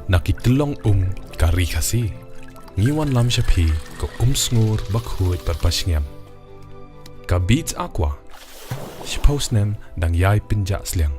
nakitlong kari kasi. Ngiwan lam siya pi ko sngur bakhuit patpasngem. Ka beats aqua. Shpausnem dang yai pinja sliang.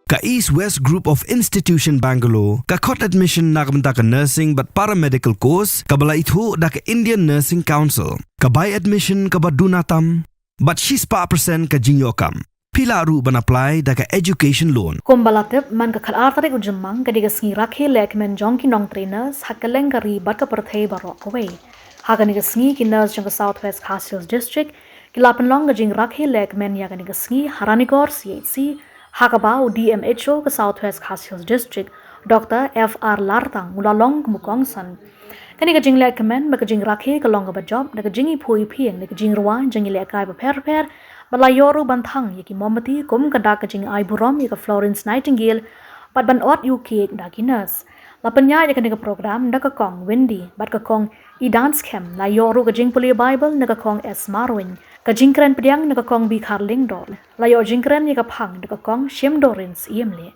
Ka East West Group of Institution Bangalore, ka kot admission nakamta ka nursing but paramedical course, ka bala ithu da ka Indian Nursing Council, ka buy admission ka badunatam, but she's pa percent ka jingyokam. Pila ru ban apply da ka education loan. Kumbalatip man ka khalar tarik ujumang ka digas ngi rakhe lekmen jong ki nong trainers hakaleng ka ribat ka perthei barok away. Haga nigas ngi ki nurse jong ka Southwest Khas Hills District, ki lapan long ka jing rakhe lekmen ya ka nigas ngi Haranigor CHC, Hakabao DMHO ka Southwest Khas Hills District, Dr. F.R. Lartang mulalong kumukongsan. Kani ka jing lekmen ba ka jing rakhe ka long ka ba job, na ka jingi pui pieng, na ka jing ruwa jing ilekay ba per Balayoru bantang yaki momati kum kadak kajing ay burom yaka Florence Nightingale bat ban ot UK daki nurse. Lapanya yaka nika program nakakong Wendy bat kakong i-dance camp layoru kajing puli Bible nakakong S. Marwin. Kajing kren pediang nakakong Bikar Lingdol. Layo jing kren yaka pang nakakong Shem Dorins iemle.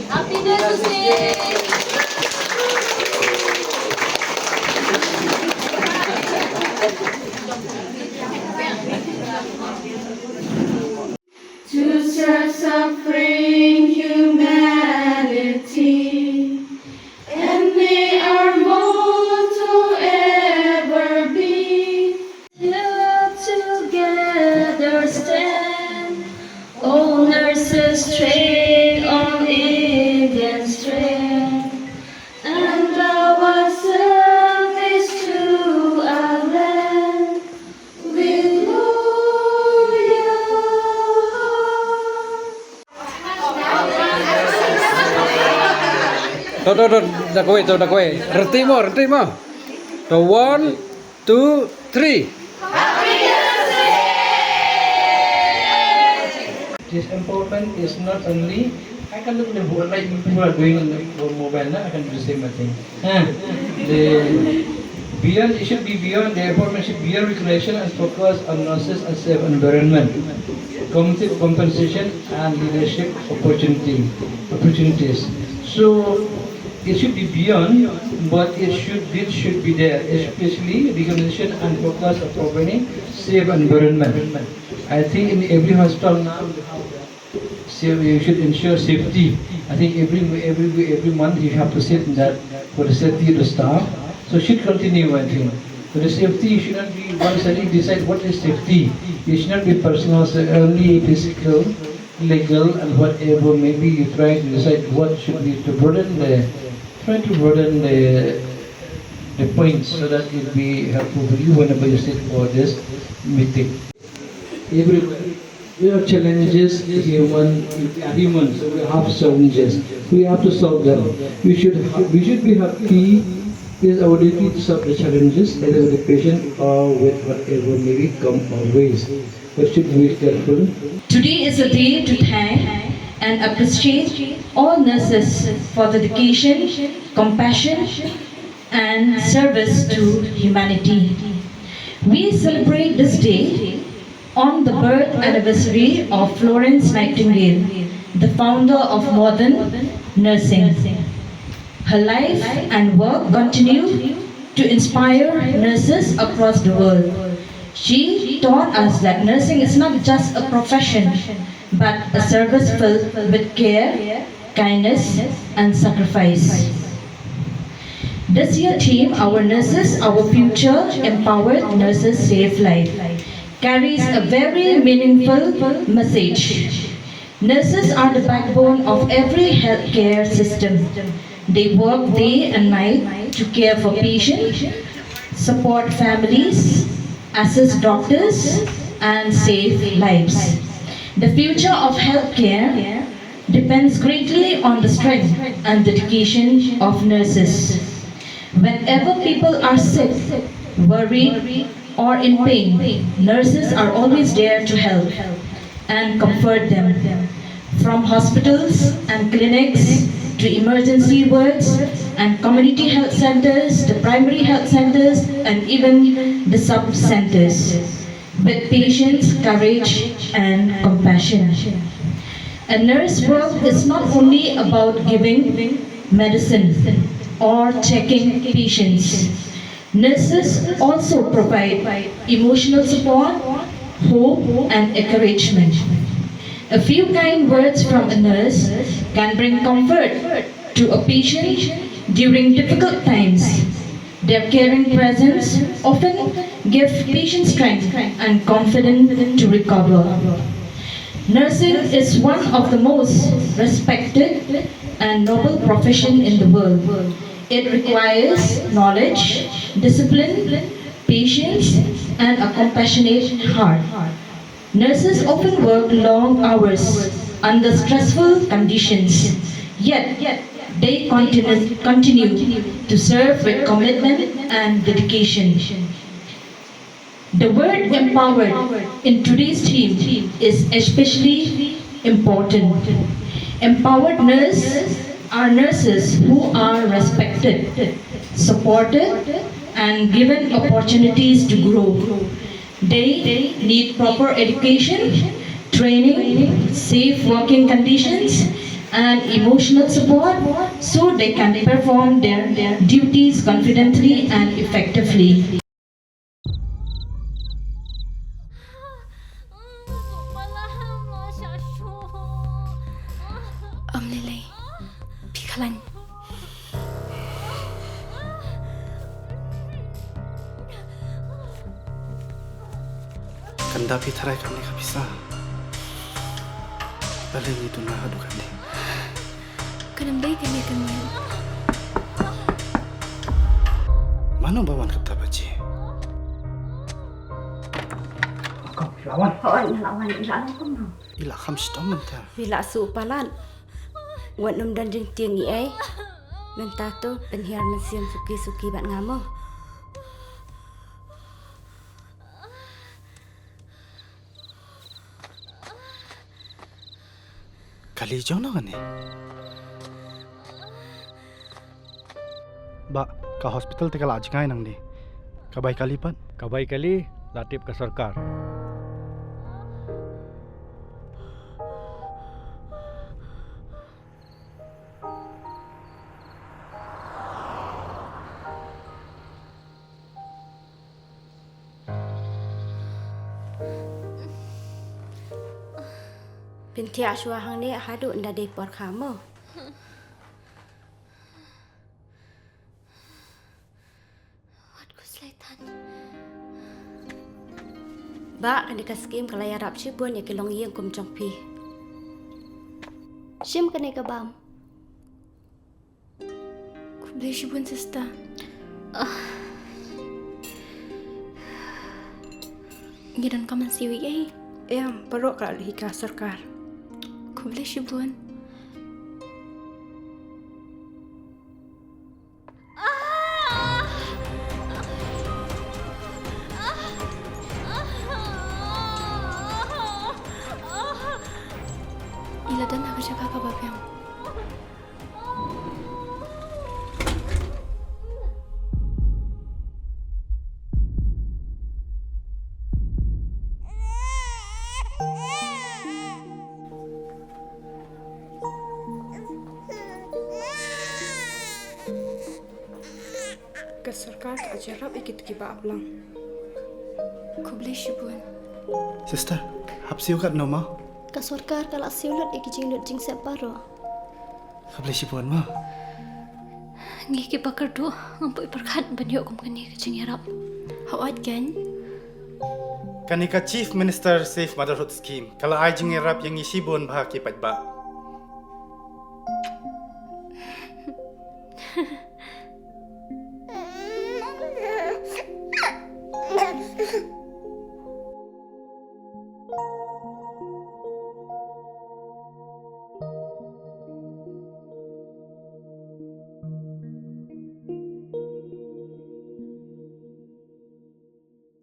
Happy Thursday! To serve suffering humanity, and may our motto ever be, together stand, all nurses train on Indian strength, and our service to our land with loyal Dak away. Reti mo. So 1, 2, 3. It is important is not only I can look at the board like people are doing on the mobile now, I can do the same thing. Beyond it should be beyond the important should be beyond regulation and focus on nurses and safe environment, cognitive compensation and leadership opportunities. So it should be beyond, but it should be there, especially recognition and focus on providing safe environment. I think in every hospital now, you should ensure safety. I think every month you have to sit in that for the safety of the staff. So should continue, I think. For the safety, you should not be one suddenly decide what is safety. You should not be personal, so only physical, legal, and whatever. Maybe you try to decide what should be to broaden the points so that it will be helpful for you whenever you sit for this meeting. Everywhere. We have challenges, humans, so we have challenges. We have to solve them. We should be happy. It is our duty to solve the challenges, either with the patient or with whatever may come our ways. But should be careful. Today is a day to thank and appreciate all nurses for the dedication, compassion, and service to humanity. We celebrate this day on the birth anniversary of Florence Nightingale, the founder of modern nursing. Her life and work continue to inspire nurses across the world. She taught us that nursing is not just a profession, but a service filled with care, kindness, and sacrifice. This year theme, Our Nurses, Our Future, Empowered Nurses Save Life, carries a very meaningful message. Nurses are the backbone of every healthcare system. They work day and night to care for patients, support families, assist doctors, and save lives. The future of healthcare depends greatly on the strength and dedication of nurses. Whenever people are sick, worried, or in pain, nurses are always there to help and comfort them. From hospitals and clinics to emergency wards and community health centers, the primary health centers, and even the sub-centers, with patience, courage, and compassion. A nurse work is not only about giving medicine or checking patients. Nurses also provide emotional support, hope, and encouragement. A few kind words from a nurse can bring comfort to a patient during difficult times. Their caring presence often gives patient strength and confidence to recover. Nursing is one of the most respected and noble profession in the world. It requires knowledge, discipline, patience, and a compassionate heart. Nurses often work long hours under stressful conditions, yet they continue to serve with commitment and dedication. The word empowered in today's theme is especially important. Empowered nurses are nurses who are respected, supported, and given opportunities to grow. They need proper education, training, safe working conditions, and emotional support so they can perform their duties confidently and effectively. Lily, Pikalan. Kanda pitharai kami ka bisa. Baling itu na hadu kami. Kanambay kami kami. Mano bawan kata baji? Ila kham stom menta. Bila su palan. Wat num dan jeng tiang i ai. Menta tu penhiar mensiam suki-suki bat ngamo. Kali jono kan ni? Ba, ka hospital te kala ajkai nang ni. Kabai kali pan? Kabai kali latip ke sarkar. Binti aswa hang ni hadu nda dei por khamo. Wat kuslaitan. Ba kan dikas skim kala yarap chibun ya kilong yeng kum chongpi. Shim kanay kabam. Kublay shibun sista. Gidan ka man siwi ay. Em perok kala hika sarkar. Kublay shibun. Iladan ako siya kakababiyang. Ke sarkar ka jarap ikit kiba aplang. Kublay shibun. Sister, hapsiu kat nama? Kasurkar kalak siulat ikijing lut jing separo. boleh sibuan mo. Ngi ki bakar tu ngampoi perkhat banyo kum kani ke cingirap. Hawat kan? Kanika Chief Minister Safe Motherhood Scheme. Kalau ay jing rap yang isibuan bah ki padba.